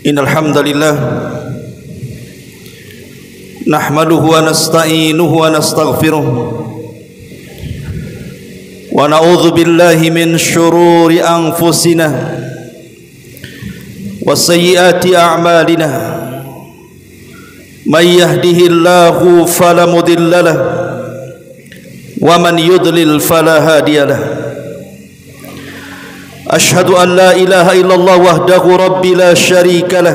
Innal hamdalillah nahmaduhu wa nasta'inuhu wa nastaghfiruh wa na'udzu billahi min shururi anfusina wa sayyiati a'malina may yahdihillahu fala mudilla lahu wa man yudlil fala hadiya lahu. Ashhadu an la ilaha illallah wahdahu rabbi la syarika lah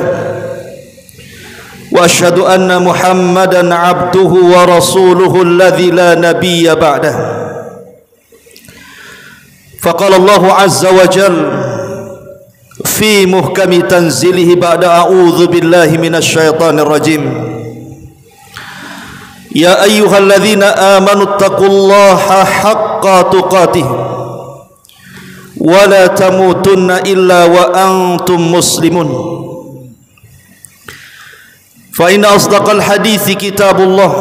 wa ashhadu anna Muhammadan abduhu wa rasuluhu alladhi la nabiyya ba'dah. Faqala Allah azza wa jalla fi muhkami tanzilihi ba'da a'udzu billahi minasy syaithanir rajim. Ya ayyuhalladzina amanu taqullaha haqqa tuqatih ولا تموتن إلا وأنتم مسلمون فإن أصدق الحديث كتاب الله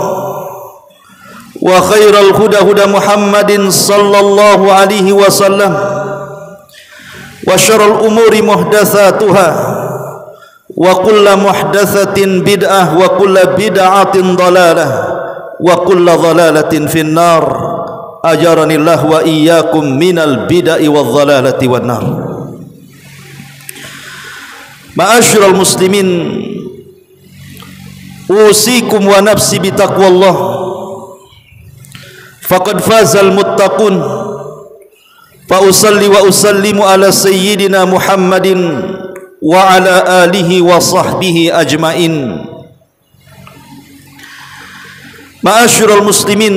وخير الهدى هدى محمد صلى الله عليه وسلم وشر الأمور محدثاتها وكل محدثة بدعة وكل بدعة ضلالة وكل ضلالة في النار. Ajaranillah wa iyyakum minal bid'ah wal dhalalati wan nar. Ma'asyiral muslimin, usikum wa nafsi bitaqwallah. Faqad fazal muttaqun. Fa usalli wa usallimu ala sayyidina Muhammadin wa ala alihi wa sahbihi ajmain. Ma'asyiral muslimin,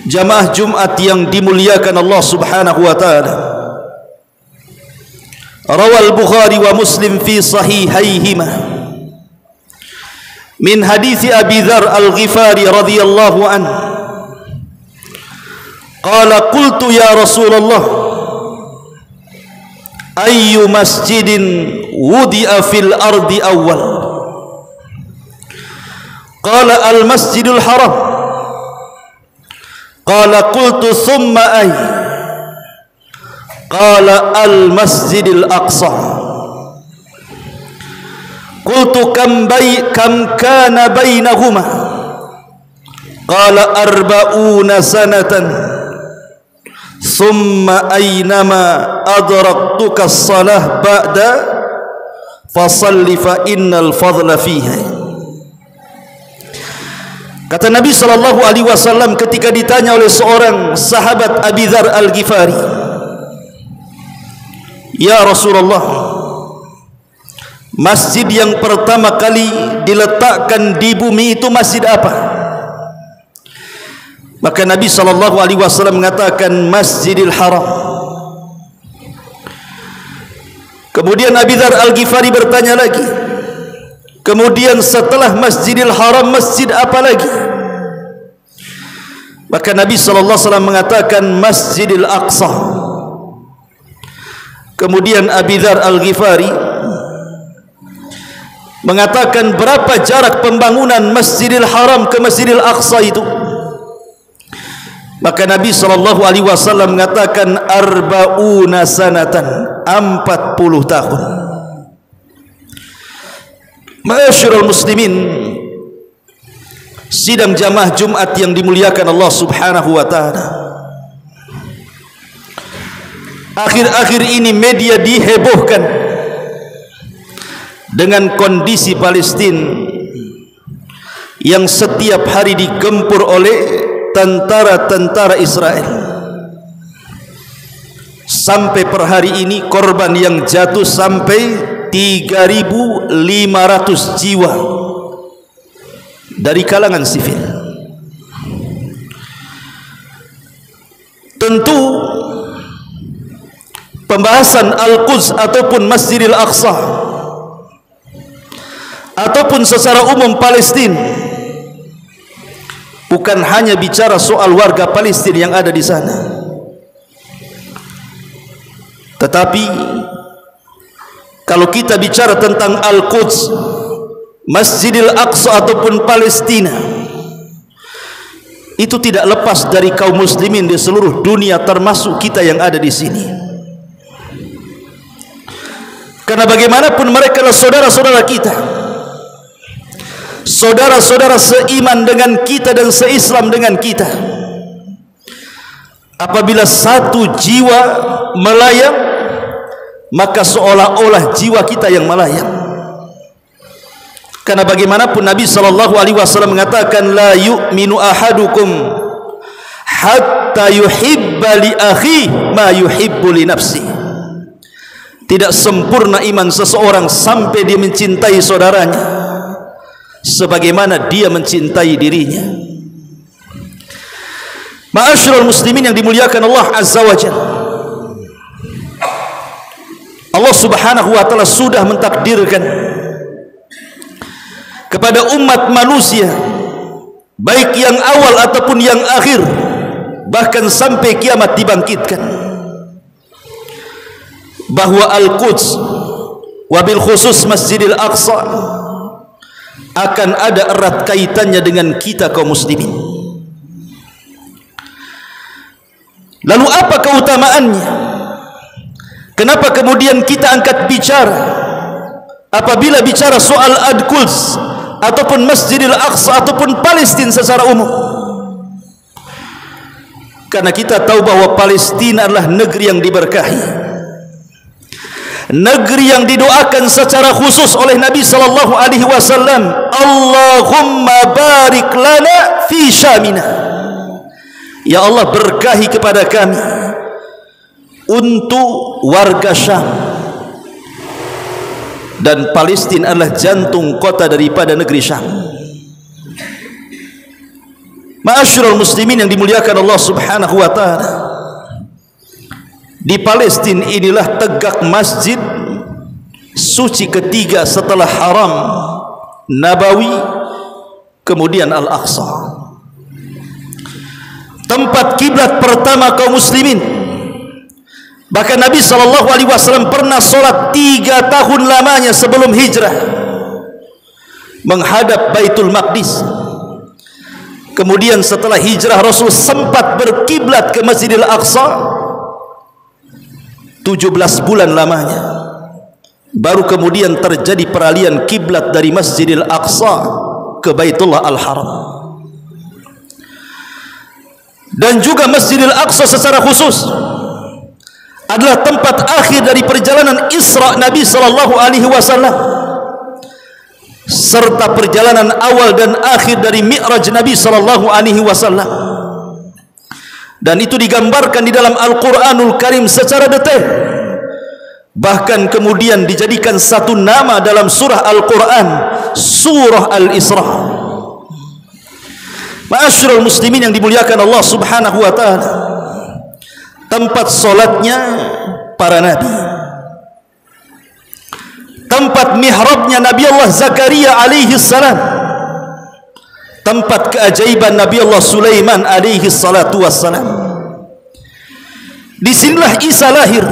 jamaah Jumat yang dimuliakan Allah Subhanahu wa taala. Rawal Bukhari wa Muslim fi sahihaihima min hadits Abi Dzar Al-Ghifari radhiyallahu anhu qala qultu ya Rasulullah ayyu masjidin wudi'a fil ardi awwal qala al-masjidul haram qala qultu thumma ay qala al-masjidil aqsa qultu kam kana bainahuma qala arba'una sanatan thumma aynama adraktuka as-salah ba'da fasalli fa innal fadla fiha. Kata Nabi sallallahu alaihi wasallam ketika ditanya oleh seorang sahabat Abi Dzar Al-Ghifari, "Ya Rasulullah, masjid yang pertama kali diletakkan di bumi itu masjid apa?" Maka Nabi sallallahu alaihi wasallam mengatakan Masjidil Haram. Kemudian Abi Dzar Al-Ghifari bertanya lagi, kemudian setelah Masjidil Haram masjid apa lagi? Maka Nabi SAW mengatakan Masjidil Aqsa. Kemudian Abi Dzar Al-Ghifari mengatakan berapa jarak pembangunan Masjidil Haram ke Masjidil Aqsa itu? Maka Nabi SAW mengatakan arba'una sanatan, 40 tahun. Ma'asyiral muslimin, sidang jamaah Jumat yang dimuliakan Allah Subhanahu wa taala. Akhir-akhir ini media dihebohkan dengan kondisi Palestina yang setiap hari digempur oleh tentara-tentara Israel. Sampai per hari ini korban yang jatuh sampai 3.500 jiwa dari kalangan sivil. Tentu pembahasan Al-Quds ataupun Masjidil Aqsa ataupun secara umum Palestina bukan hanya bicara soal warga Palestina yang ada di sana, tetapi kalau kita bicara tentang Al-Quds, Masjidil Aqsa ataupun Palestina, itu tidak lepas dari kaum muslimin di seluruh dunia, termasuk kita yang ada di sini. Karena bagaimanapun mereka adalah saudara-saudara kita, saudara-saudara seiman dengan kita dan seislam dengan kita. Apabila satu jiwa melayang, maka seolah-olah jiwa kita yang melayang. Karena bagaimanapun Nabi SAW mengatakan, la yu'minu ahadukum hatta yuhibba li akhi ma yuhibbu li nafsi. Tidak sempurna iman seseorang sampai dia mencintai saudaranya sebagaimana dia mencintai dirinya. Ma'asyiral muslimin yang dimuliakan Allah Azza wa Jalla, Allah Subhanahu wa taala sudah mentakdirkan kepada umat manusia, baik yang awal ataupun yang akhir, bahkan sampai kiamat dibangkitkan, bahwa Al-Quds, wabil khusus Masjidil Aqsa, akan ada erat kaitannya dengan kita kaum muslimin. Lalu apa keutamaannya? Kenapa kemudian kita angkat bicara apabila bicara soal Al-Quds ataupun Masjidil Aqsa ataupun Palestina secara umum? Karena kita tahu bahwa Palestina adalah negeri yang diberkahi, negeri yang didoakan secara khusus oleh Nabi sallallahu alaihi wasallam, Allahumma barik lana fi Syamina. Ya Allah, berkahi kepada kami untuk warga Syam. Dan Palestina adalah jantung kota daripada negeri Syam. Ma'asyiral muslimin yang dimuliakan Allah Subhanahu wa taala, di Palestina inilah tegak masjid suci ketiga setelah Haram Nabawi, kemudian Al-Aqsa, tempat kiblat pertama kaum muslimin. Bahkan Nabi SAW pernah sholat 3 tahun lamanya sebelum hijrah menghadap Baitul Maqdis. Kemudian setelah hijrah Rasul sempat berkiblat ke Masjidil Aqsa 17 bulan lamanya, baru kemudian terjadi peralihan kiblat dari Masjidil Aqsa ke Baitullah Al-Haram. Dan juga Masjidil Aqsa secara khusus adalah tempat akhir dari perjalanan Isra Nabi sallallahu alaihi wasallam, serta perjalanan awal dan akhir dari Mi'raj Nabi sallallahu alaihi wasallam. Dan itu digambarkan di dalam Al-Quranul Karim secara detail, bahkan kemudian dijadikan satu nama dalam surah Al-Quran, surah Al-Isra. Ma'asyiral muslimin yang dimuliakan Allah Subhanahu wa taala, tempat solatnya para nabi, tempat mihrabnya Nabi Allah Zakaria alaihi salam, tempat keajaiban Nabi Allah Sulaiman alaihi salatu wassalam. Disinilah Isa lahir.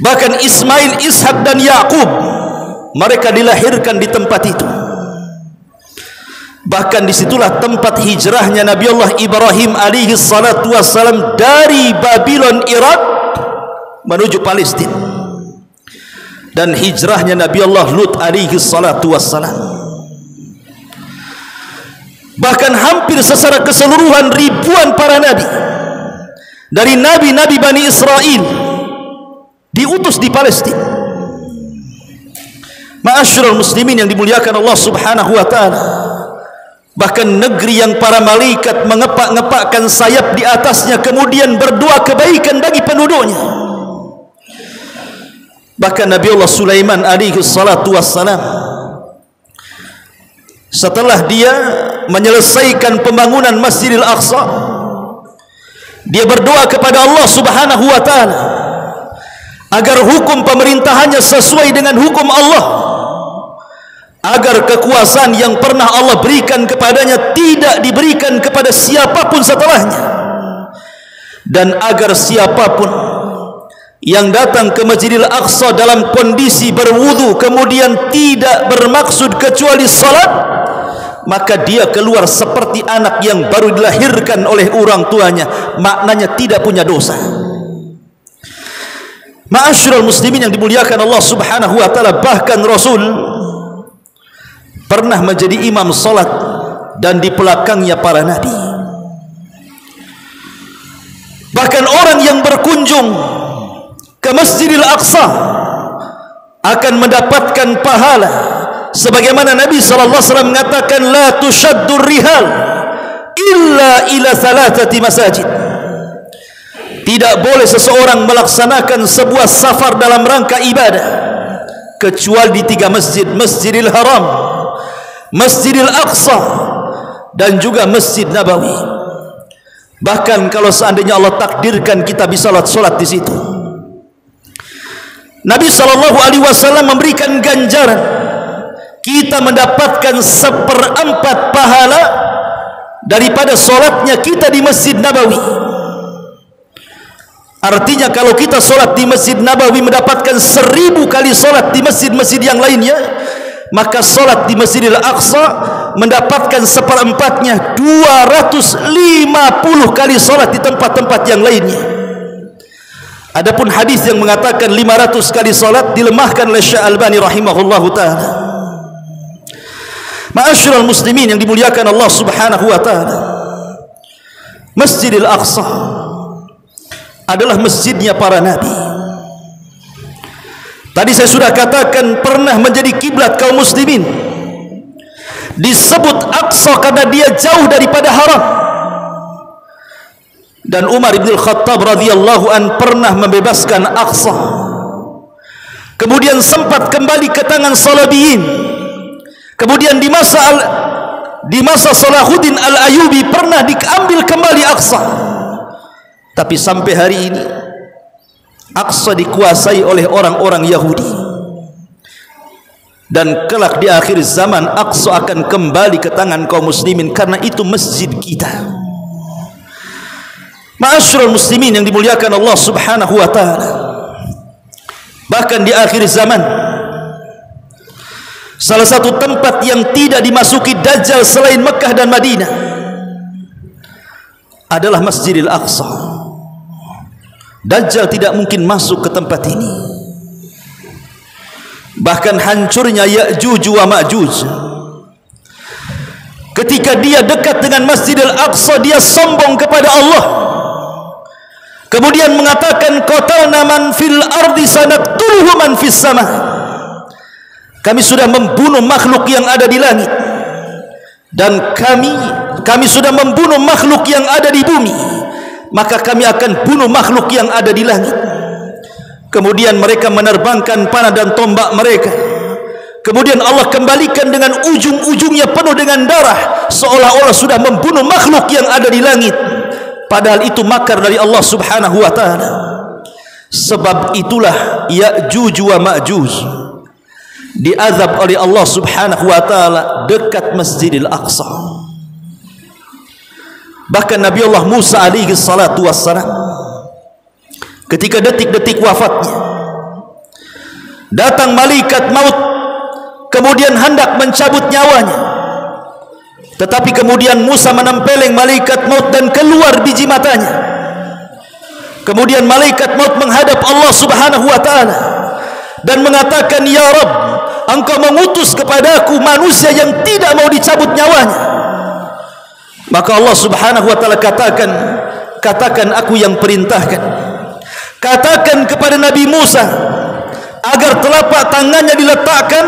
Bahkan Ismail, Ishak dan Yakub, mereka dilahirkan di tempat itu. Bahkan disitulah tempat hijrahnya Nabi Allah Ibrahim alaihi salatu wassalam dari Babylon Irak menuju Palestina, dan hijrahnya Nabi Allah Lut alaihi salatu wassalam. Bahkan hampir secara keseluruhan ribuan para nabi dari nabi-nabi Bani Israel diutus di Palestina. Ma'asyiral muslimin yang dimuliakan Allah Subhanahu wa taala, bahkan negeri yang para malaikat mengepak-ngepakkan sayap di atasnya kemudian berdoa kebaikan bagi penduduknya. Bahkan Nabi Allah Sulaiman alaihi salatu wassalam, setelah dia menyelesaikan pembangunan Masjidil Aqsa, dia berdoa kepada Allah Subhanahu wa taala agar hukum pemerintahannya sesuai dengan hukum Allah, agar kekuasaan yang pernah Allah berikan kepadanya tidak diberikan kepada siapapun setelahnya, dan agar siapapun yang datang ke Masjidil Aqsa dalam kondisi berwudu kemudian tidak bermaksud kecuali salat, maka dia keluar seperti anak yang baru dilahirkan oleh orang tuanya, maknanya tidak punya dosa. Ma'asyiral muslimin yang dimuliakan Allah Subhanahu wa taala, bahkan Rasul pernah menjadi imam salat dan di belakangnya para nabi. Bahkan orang yang berkunjung ke Masjidil Aqsa akan mendapatkan pahala sebagaimana Nabi sallallahu alaihi wasallam mengatakan, la tushaddur rihal illa ila thalathati masajid. Tidak boleh seseorang melaksanakan sebuah safar dalam rangka ibadah kecuali di 3 masjid: Masjidil Haram, Masjidil Aqsa, dan juga Masjid Nabawi. Bahkan kalau seandainya Allah takdirkan kita bisa salat di situ, Nabi SAW memberikan ganjaran kita mendapatkan 1/4 pahala daripada solatnya kita di Masjid Nabawi. Artinya kalau kita solat di Masjid Nabawi mendapatkan 1000 kali solat di masjid-masjid yang lainnya, maka solat di Masjidil Aqsa mendapatkan 1/4-nya, 250 kali solat di tempat-tempat yang lainnya. Adapun hadis yang mengatakan 500 kali solat dilemahkan oleh Syekh Albani rahimahullahu taala. Ma'asyiral muslimin yang dimuliakan Allah Subhanahu wa taala, Masjidil Aqsa adalah masjidnya para nabi. Tadi saya sudah katakan pernah menjadi kiblat kaum muslimin. Disebut Aqsa karena dia jauh daripada haram. Dan Umar bin Khattab radhiyallahu an pernah membebaskan Aqsa. Kemudian sempat kembali ke tangan Salabiyin. Kemudian di masa Salahuddin Al-Ayyubi pernah diambil kembali Aqsa. Tapi sampai hari ini Aqsa dikuasai oleh orang-orang Yahudi, dan kelak di akhir zaman Aqsa akan kembali ke tangan kaum muslimin karena itu masjid kita. Ma'asyiral muslimin yang dimuliakan Allah Subhanahu wa taala, bahkan di akhir zaman salah satu tempat yang tidak dimasuki Dajjal selain Mekah dan Madinah adalah Masjidil Aqsa. Dajjal tidak mungkin masuk ke tempat ini. Bahkan hancurnya Ya'juj wa Ma'juj, ketika dia dekat dengan Masjidil Aqsa, dia sombong kepada Allah, kemudian mengatakan, qatalna man fil ardi sanaqtuluhu man fis sama. Kami sudah membunuh makhluk yang ada di langit, dan kami sudah membunuh makhluk yang ada di bumi, maka kami akan bunuh makhluk yang ada di langit. Kemudian mereka menerbangkan panah dan tombak mereka. Kemudian Allah kembalikan dengan ujung-ujungnya penuh dengan darah, seolah-olah sudah membunuh makhluk yang ada di langit. Padahal itu makar dari Allah Subhanahu wa taala. Sebab itulah Ya'juj wa Ma'juj diazab oleh Allah Subhanahu wa taala dekat Masjidil Aqsa. Bahkan Nabi Allah Musa alaihi salatu wassalam, ketika detik-detik wafatnya, datang malaikat maut kemudian hendak mencabut nyawanya, tetapi kemudian Musa menempeleng malaikat maut dan keluar biji matanya. Kemudian malaikat maut menghadap Allah Subhanahu wa taala dan mengatakan, ya Rabb, engkau mengutus kepadaku manusia yang tidak mau dicabut nyawanya. Maka Allah Subhanahu wa taala katakan aku yang perintahkan. Katakan kepada Nabi Musa agar telapak tangannya diletakkan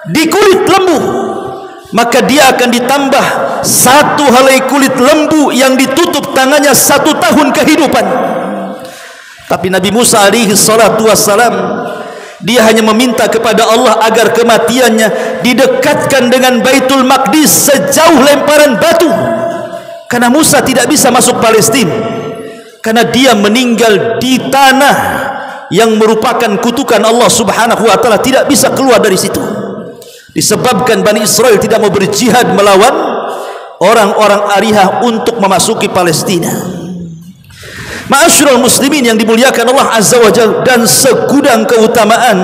di kulit lembu, maka dia akan ditambah 1 helai kulit lembu yang ditutup tangannya 1 tahun kehidupan. Tapi Nabi Musa alaihi salatu wassalam, dia hanya meminta kepada Allah agar kematiannya didekatkan dengan Baitul Maqdis sejauh lemparan batu. Karena Musa tidak bisa masuk Palestina, karena dia meninggal di tanah yang merupakan kutukan Allah Subhanahu wa taala, tidak bisa keluar dari situ. Disebabkan Bani Israel tidak mau berjihad melawan orang-orang Arihah untuk memasuki Palestina. Ma'asyiral muslimin yang dimuliakan Allah Azza wa Jalla, dan segudang keutamaan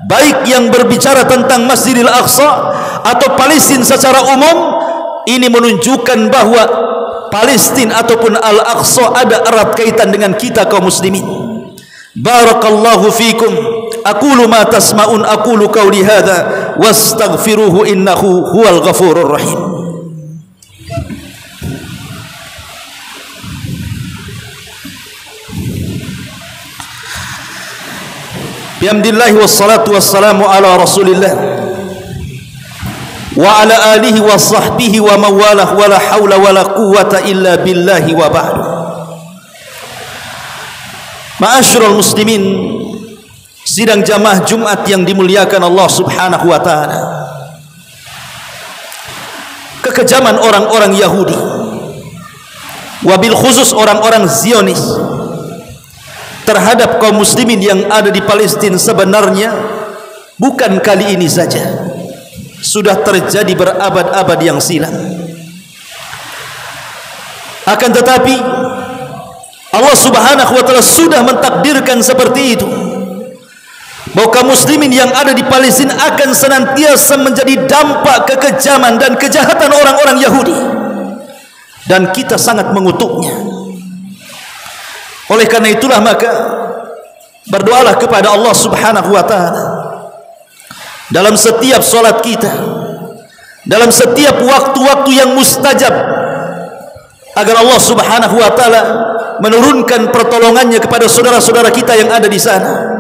baik yang berbicara tentang Masjidil Aqsa atau Palestina secara umum, ini menunjukkan bahwa Palestina ataupun Al-Aqsa ada erat kaitan dengan kita kaum muslimin. Barakallahu fikum. Aqulu ma tasma'un, aqulu qawli hadha wastaghfiruhu innahu huwal ghafurur rahim. Bihamdillahi wassalatu wassalamu ala rasulillah wa ala alihi wa sahbihi wa mawalah wa la hawla wa la quwwata illa billahi wa ba'du. Ma'asyiral muslimin, sidang jamaah Jumat yang dimuliakan Allah Subhanahu wa taala. Kekejaman orang-orang Yahudi, wabil khusus orang-orang Zionis terhadap kaum muslimin yang ada di Palestina sebenarnya bukan kali ini saja, sudah terjadi berabad-abad yang silam. Akan tetapi Allah Subhanahu wa taala sudah mentakdirkan seperti itu, bahwa kaum muslimin yang ada di Palestina akan senantiasa menjadi dampak kekejaman dan kejahatan orang-orang Yahudi, dan kita sangat mengutuknya. Oleh karena itulah maka berdoalah kepada Allah Subhanahu wa taala dalam setiap solat kita, dalam setiap waktu-waktu yang mustajab, agar Allah Subhanahu wa taala menurunkan pertolongannya kepada saudara-saudara kita yang ada di sana.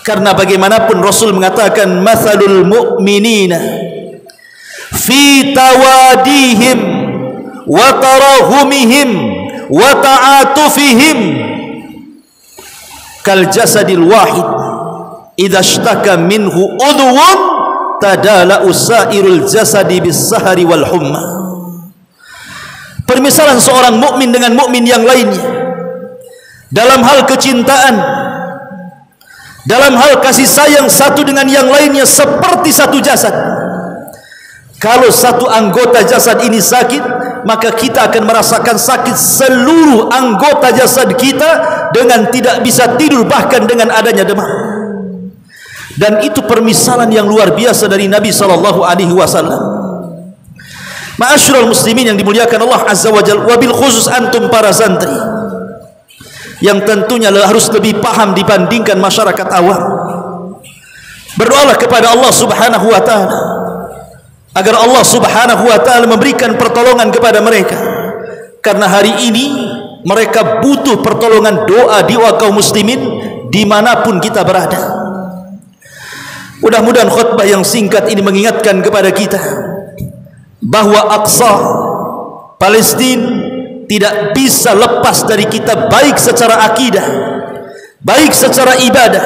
Karena bagaimanapun Rasul mengatakan, mathalul mu'minina fi tawadihim wa tarahumihim wa ta'atufihim kal jasadil wahid idza ishtaka minhu udhun tadala usairul jasadi bis sahari wal humma. Permisalan seorang mukmin dengan mukmin yang lainnya dalam hal kecintaan, dalam hal kasih sayang satu dengan yang lainnya seperti satu jasad. Kalau satu anggota jasad ini sakit, maka kita akan merasakan sakit seluruh anggota jasad kita dengan tidak bisa tidur, bahkan dengan adanya demam. Dan itu permisalan yang luar biasa dari Nabi sallallahu alaihi wasallam. Ma'asyiral muslimin yang dimuliakan Allah Azza wa Jalla, wabil khusus antum para santri yang tentunya harus lebih paham dibandingkan masyarakat awam. Berdoalah kepada Allah Subhanahu wa taala agar Allah Subhanahu wa taala memberikan pertolongan kepada mereka, karena hari ini mereka butuh pertolongan doa kaum muslimin dimanapun kita berada. Mudah-mudahan khutbah yang singkat ini mengingatkan kepada kita bahwa Aqsa Palestina tidak bisa lepas dari kita, baik secara akidah, baik secara ibadah,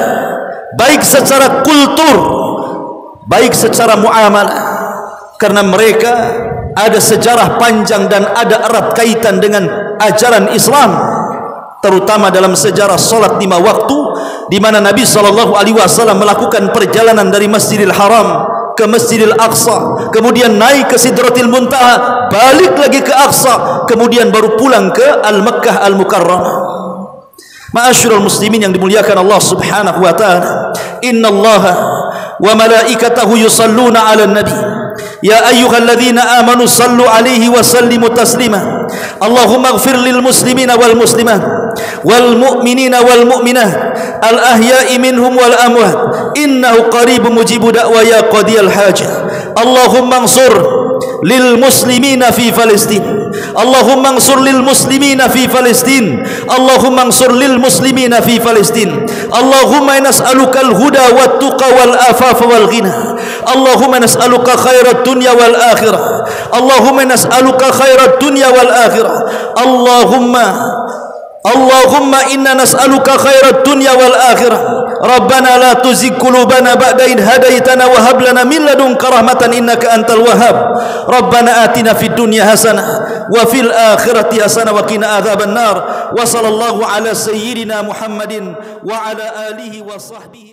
baik secara kultur, baik secara muamalah, karena mereka ada sejarah panjang dan ada erat kaitan dengan ajaran Islam, terutama dalam sejarah salat 5 waktu, di mana Nabi sallallahu alaihi wasallam melakukan perjalanan dari Masjidil Haram ke Masjidil Aqsa, kemudian naik ke Sidratil Muntaha, balik lagi ke Aqsa, kemudian baru pulang ke Al-Makkah Al-Mukarramah. Ma'asyiral muslimin yang dimuliakan Allah Subhanahu wa taala, innallaha wa malaikatahu yusalluna 'alan nabi ya ayyuhalladzina amanu sallu 'alaihi wa sallimu taslima. Allahumma ighfir lil muslimina wal muslimat wal mu'minina wal mu'minat al ahya'i minhum wal amwat innahu qaribun mujibu da'wa ya qadiyal hajah. Allahumma ansur lil muslimina fi Palestin, Allahumma ansur lil muslimina fi Palestin, Allahumma ansur lil muslimina fi Palestin. Allahumma nas'aluka al huda wat tuqa wal afafa wal ghina. Allahumma nas'aluka khairat dunya wal akhirah. Allahumma nas'aluka khairat dunya wal akhirah. Allahumma inna nas'aluka khairat dunya wal akhirah. Rabbana la tuzigh qulubana ba'da idh hadaitana wa hab lana min ladunka rahmatan innaka antal wahhab. Rabbana atina fid dunya hasanah wa fil akhirati hasanah wa qina adzaban nar. Wa sallallahu ala sayyidina Muhammadin wa ala alihi wa sahbihi